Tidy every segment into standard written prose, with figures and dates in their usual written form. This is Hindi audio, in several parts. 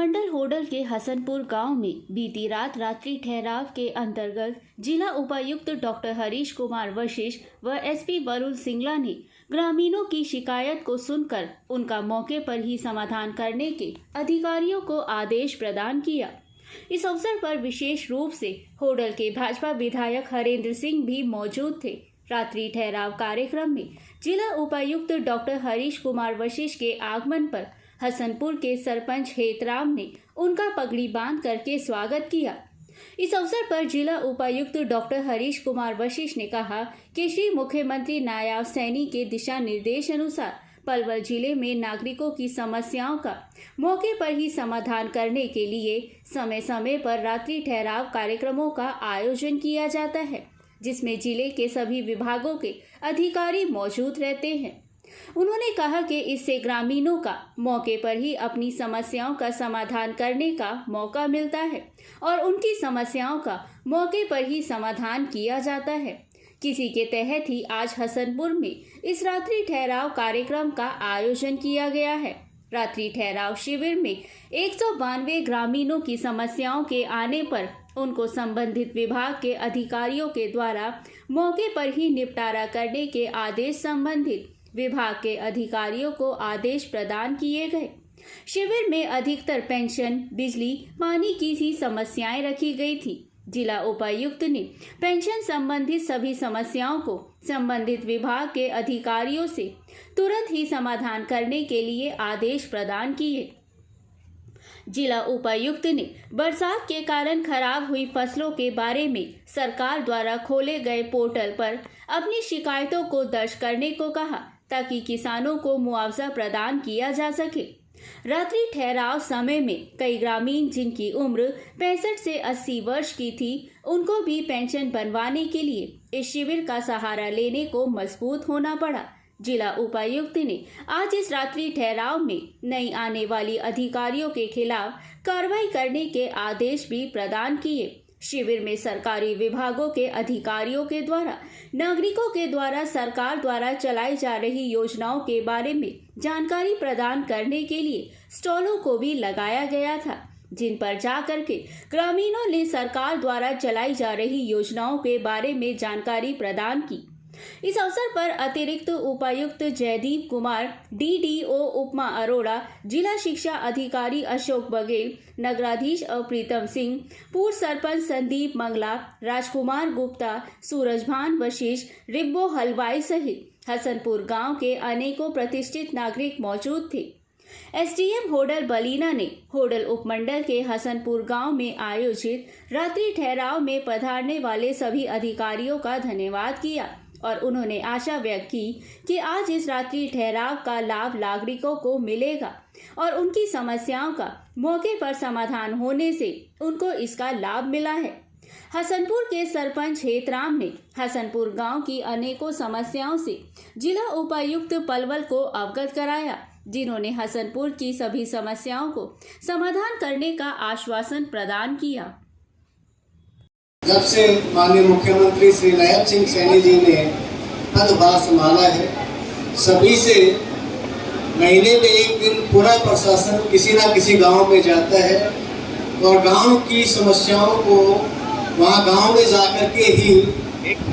उपमंडल होडल के हसनपुर गांव में बीती रात रात्रि ठहराव के अंतर्गत जिला उपायुक्त डॉक्टर हरीश कुमार वशिष्ठ व एसपी वरुण सिंगला ने ग्रामीणों की शिकायत को सुनकर उनका मौके पर ही समाधान करने के अधिकारियों को आदेश प्रदान किया। इस अवसर पर विशेष रूप से होडल के भाजपा विधायक हरेंद्र सिंह भी मौजूद थे। रात्रि ठहराव कार्यक्रम में जिला उपायुक्त डॉक्टर हरीश कुमार वशिष्ठ के आगमन पर हसनपुर के सरपंच हेतराम ने उनका पगड़ी बांध करके स्वागत किया। इस अवसर पर जिला उपायुक्त डॉक्टर हरीश कुमार वशिष्ठ ने कहा कि श्री मुख्यमंत्री नायब सैनी के दिशा निर्देश अनुसार पलवल जिले में नागरिकों की समस्याओं का मौके पर ही समाधान करने के लिए समय समय पर रात्रि ठहराव कार्यक्रमों का आयोजन किया जाता है, जिसमें जिले के सभी विभागों के अधिकारी मौजूद रहते हैं। उन्होंने कहा कि इससे ग्रामीणों का मौके पर ही अपनी समस्याओं का समाधान करने का मौका मिलता है और उनकी समस्याओं का मौके पर ही समाधान किया जाता है। किसी के तहत ही आज हसनपुर में इस रात्रि ठहराव कार्यक्रम का आयोजन किया गया है। रात्रि ठहराव शिविर में 192 ग्रामीणों की समस्याओं के आने पर उनको संबंधित विभाग के अधिकारियों के द्वारा मौके पर ही निपटारा करने के आदेश संबंधित विभाग के अधिकारियों को आदेश प्रदान किए गए। शिविर में अधिकतर पेंशन, बिजली, पानी की ही समस्याएं रखी गई थी। जिला उपायुक्त ने पेंशन संबंधित सभी समस्याओं को संबंधित विभाग के अधिकारियों से तुरंत ही समाधान करने के लिए आदेश प्रदान किए। जिला उपायुक्त ने बरसात के कारण खराब हुई फसलों के बारे में सरकार द्वारा खोले गए पोर्टल पर अपनी शिकायतों को दर्ज करने को कहा, ताकि किसानों को मुआवजा प्रदान किया जा सके। रात्रि ठहराव समय में कई ग्रामीण जिनकी उम्र 65 से 80 वर्ष की थी, उनको भी पेंशन बनवाने के लिए इस शिविर का सहारा लेने को मजबूत होना पड़ा। जिला उपायुक्त ने आज इस रात्रि ठहराव में नई आने वाली अधिकारियों के खिलाफ कार्रवाई करने के आदेश भी प्रदान किए। शिविर में सरकारी विभागों के अधिकारियों के द्वारा नागरिकों के द्वारा सरकार द्वारा चलाई जा रही योजनाओं के बारे में जानकारी प्रदान करने के लिए स्टॉलों को भी लगाया गया था, जिन पर जाकर के ग्रामीणों ने सरकार द्वारा चलाई जा रही योजनाओं के बारे में जानकारी प्रदान की। इस अवसर पर अतिरिक्त उपायुक्त जयदीप कुमार, डीडीओ उपमा अरोड़ा, जिला शिक्षा अधिकारी अशोक बघेल, नगराधीश प्रीतम सिंह, पूर्व सरपंच संदीप मंगला, राजकुमार गुप्ता, सूरजभान वशिष्ठ, रिब्बो हलवाई सहित हसनपुर गांव के अनेकों प्रतिष्ठित नागरिक मौजूद थे। एसडीएम होडल बलीना ने होडल उपमंडल के हसनपुर गांव में आयोजित रात्रि ठहराव में पधारने वाले सभी अधिकारियों का धन्यवाद किया और उन्होंने आशा व्यक्त की कि आज इस रात्रि ठहराव का लाभ नागरिकों को मिलेगा और उनकी समस्याओं का मौके पर समाधान होने से उनको इसका लाभ मिला है। हसनपुर के सरपंच हेतराम ने हसनपुर गांव की अनेकों समस्याओं से जिला उपायुक्त पलवल को अवगत कराया, जिन्होंने हसनपुर की सभी समस्याओं को समाधान करने का आश्वासन प्रदान किया। जब से माननीय मुख्यमंत्री श्री नायब सिंह सैनी जी ने पदभार संभाला है, सभी से महीने में एक दिन पूरा प्रशासन किसी न किसी गांव में जाता है और गांव की समस्याओं को वहां गांव में जाकर के ही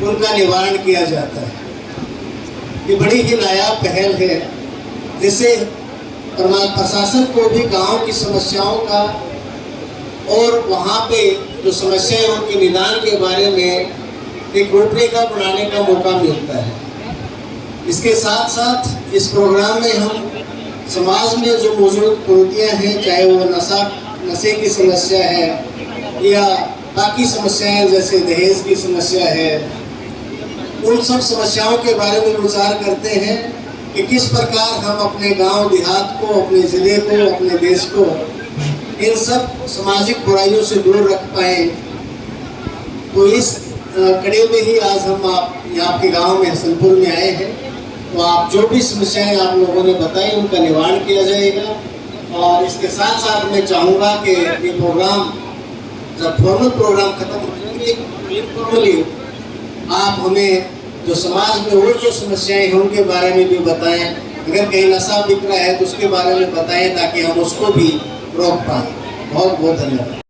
उनका निवारण किया जाता है। ये बड़ी ही नायाब पहल है, जिससे प्रशासन को भी गांव की समस्याओं का और वहाँ पे जो समस्याएं उनके निदान के बारे में एक रूपरेखा बनाने का मौका मिलता है। इसके साथ साथ इस प्रोग्राम में हम समाज में जो मौजूद कुरीतियाँ हैं, चाहे वो नशे की समस्या है या बाकी समस्याएं जैसे दहेज की समस्या है, उन सब समस्याओं के बारे में विचार करते हैं कि किस प्रकार हम अपने गांव देहात को, अपने ज़िले को, अपने देश को इन सब सामाजिक बुराइयों से दूर रख पाए। तो इस कड़ी में ही आज हम यहाँ के गांव में हसनपुर में आए हैं। तो आप जो भी समस्याएं आप लोगों ने बताई, उनका निवारण किया जाएगा। और इसके साथ साथ मैं चाहूँगा कि ये प्रोग्राम जब फॉर्मल प्रोग्राम खत्म हो जाएंगे, इनफॉर्मली आप हमें जो समाज में और जो समस्याएं हैं उनके बारे में भी बताएं। अगर कहीं नशा बिक रहा है तो उसके बारे में बताएं, ताकि हम उसको भी रोक पाए। बहुत बहुत धन्यवाद।